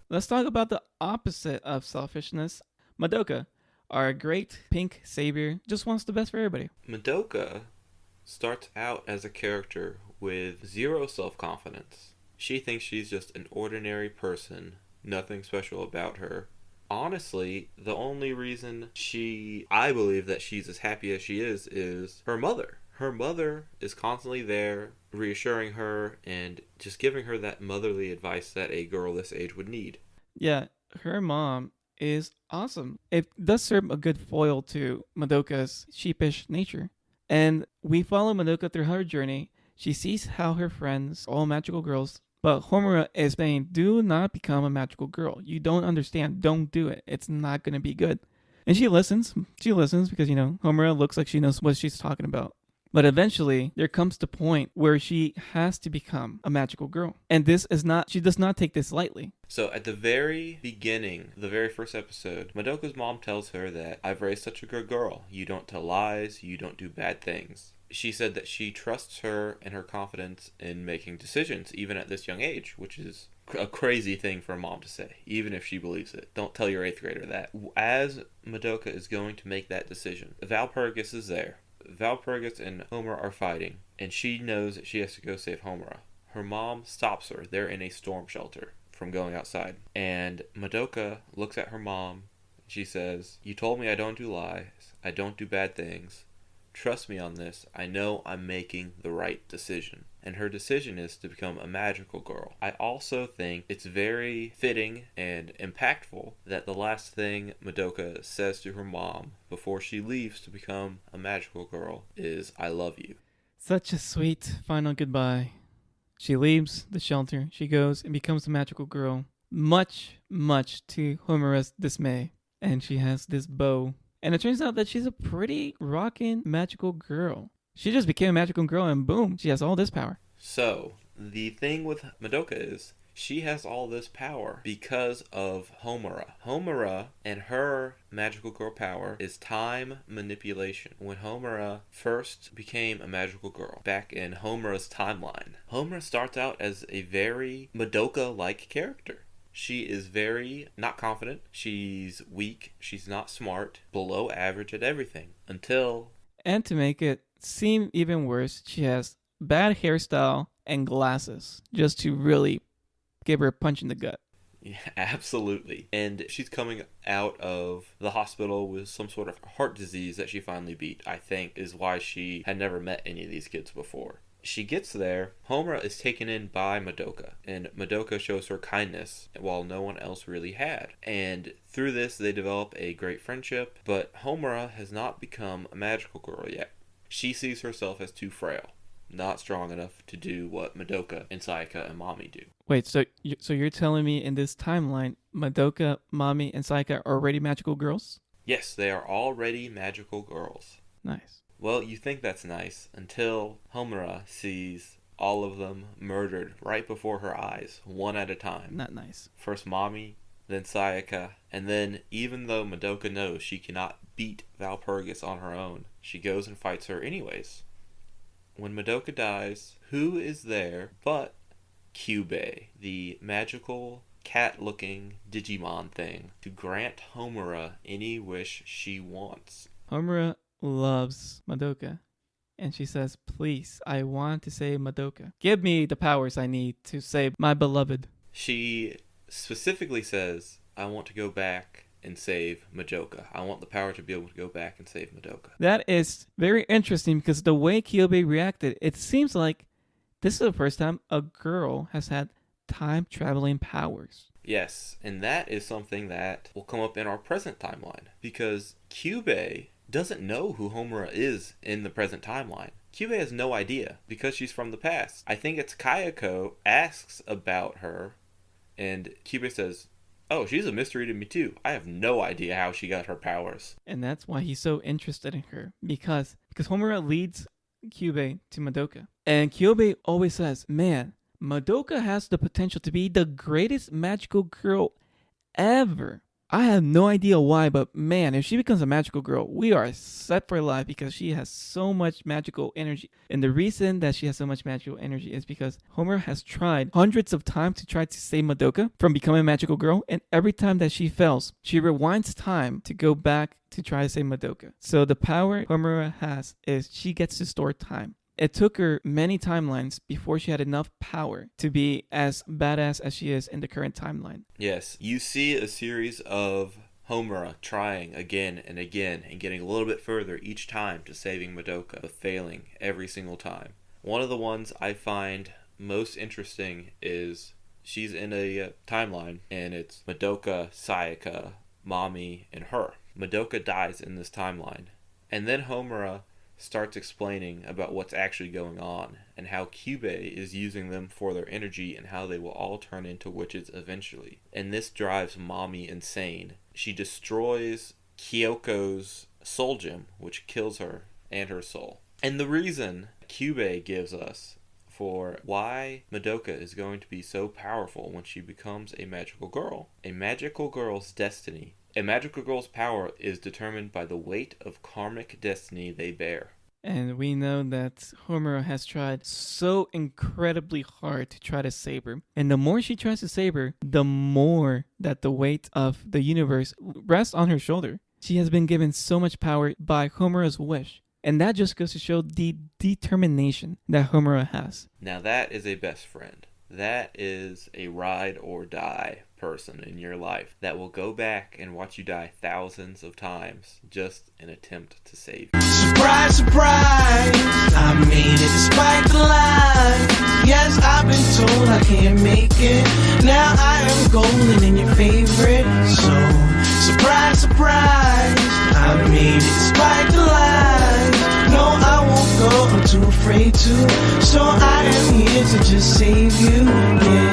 Let's talk about the opposite of selfishness. Madoka, our great pink savior, just wants the best for everybody. Madoka starts out as a character with zero self confidence. She thinks she's just an ordinary person, nothing special about her. Honestly, the only reason I believe that she's as happy as she is her mother. Her mother is constantly there, reassuring her and just giving her that motherly advice that a girl this age would need. Yeah, her mom is awesome. It does serve a good foil to Madoka's sheepish nature. And we follow Madoka through her journey. She sees how her friends, all magical girls, but Homura is saying, do not become a magical girl. You don't understand. Don't do it. It's not going to be good. And she listens. She listens because, Homura looks like she knows what she's talking about. But eventually, there comes the point where she has to become a magical girl. And she does not take this lightly. So at the very beginning, the very first episode, Madoka's mom tells her that I've raised such a good girl. You don't tell lies, you don't do bad things. She said that she trusts her and her confidence in making decisions, even at this young age, which is a crazy thing for a mom to say, even if she believes it. Don't tell your 8th grader that. As Madoka is going to make that decision, Valpurgis is there. Valpurgis and Homura are fighting, and she knows that she has to go save Homura. Her mom stops her. They're in a storm shelter from going outside. And Madoka looks at her mom. She says, you told me I don't do lies. I don't do bad things. Trust me on this. I know I'm making the right decision. And her decision is to become a magical girl. I also think it's very fitting and impactful that the last thing Madoka says to her mom before she leaves to become a magical girl is, I love you. Such a sweet final goodbye. She leaves the shelter. She goes and becomes a magical girl, much, much to Homura's dismay. And she has this bow. And it turns out that she's a pretty rockin' magical girl. She just became a magical girl and boom, she has all this power. So, the thing with Madoka is she has all this power because of Homura. Homura and her magical girl power is time manipulation. When Homura first became a magical girl, back in Homura's timeline, Homura starts out as a very Madoka-like character. She is very not confident. She's weak. She's not smart. Below average at everything. Until... And to make it seem even worse, she has bad hairstyle and glasses just to really give her a punch in the gut. Yeah, absolutely. And she's coming out of the hospital with some sort of heart disease that she finally beat, I think, is why she had never met any of these kids before. She gets there, Homura is taken in by Madoka, and Madoka shows her kindness while no one else really had. And through this, they develop a great friendship, but Homura has not become a magical girl yet. She sees herself as too frail, not strong enough to do what Madoka and Sayaka and Mami do. Wait, so you're telling me in this timeline, Madoka, Mami, and Sayaka are already magical girls? Yes, they are already magical girls. Nice. Well, you think that's nice until Homura sees all of them murdered right before her eyes, one at a time. Not nice. First Mami, then Sayaka, and then even though Madoka knows she cannot beat Valpurgis on her own, she goes and fights her anyways. When Madoka dies, who is there but Kyubey, the magical cat-looking Digimon thing, to grant Homura any wish she wants? Homura loves Madoka, and she says, please, I want to save Madoka. Give me the powers I need to save my beloved. She specifically says, I want to go back and save Madoka. I want the power to be able to go back and save Madoka. That is very interesting because the way Kyubey reacted, it seems like this is the first time a girl has had time-traveling powers. Yes, and that is something that will come up in our present timeline, because Kyubey doesn't know who Homura is in the present timeline. Kyubey has no idea because she's from the past. I think it's Kayako asks about her, and Kyubey says, oh, she's a mystery to me too. I have no idea how she got her powers. And that's why he's so interested in her, because Homura leads Kyubey to Madoka. And Kyubey always says, man, Madoka has the potential to be the greatest magical girl ever. I have no idea why, but man, if she becomes a magical girl, we are set for life because she has so much magical energy. And the reason that she has so much magical energy is because Homura has tried hundreds of times to try to save Madoka from becoming a magical girl, and every time that she fails, she rewinds time to go back to try to save Madoka. So the power Homura has is she gets to store time. It took her many timelines before she had enough power to be as badass as she is in the current timeline. Yes, you see a series of Homura trying again and again and getting a little bit further each time to saving Madoka, but failing every single time. One of the ones I find most interesting is she's in a timeline, and it's Madoka, Sayaka, Mami, and her. Madoka dies in this timeline, and then Homura starts explaining about what's actually going on and how Kyubey is using them for their energy and how they will all turn into witches eventually. And this drives Mami insane. She destroys Kyoko's soul gem, which kills her and her soul. And the reason Kyubey gives us for why Madoka is going to be so powerful when she becomes a magical girl. A magical girl's destiny. A magical girl's power is determined by the weight of karmic destiny they bear. And we know that Homura has tried so incredibly hard to try to save her. And the more she tries to save her, the more that the weight of the universe rests on her shoulder. She has been given so much power by Homura's wish. And that just goes to show the determination that Homura has. Now that is a best friend. That is a ride or die person in your life that will go back and watch you die thousands of times just in an attempt to save you. Surprise, surprise, I made it despite the lies. Yes, I've been told I can't make it. Now I am golden in your favorite. So, surprise, surprise, I made it despite the lies. No, I won't go, I'm too afraid to. So I am here to just save you, yeah.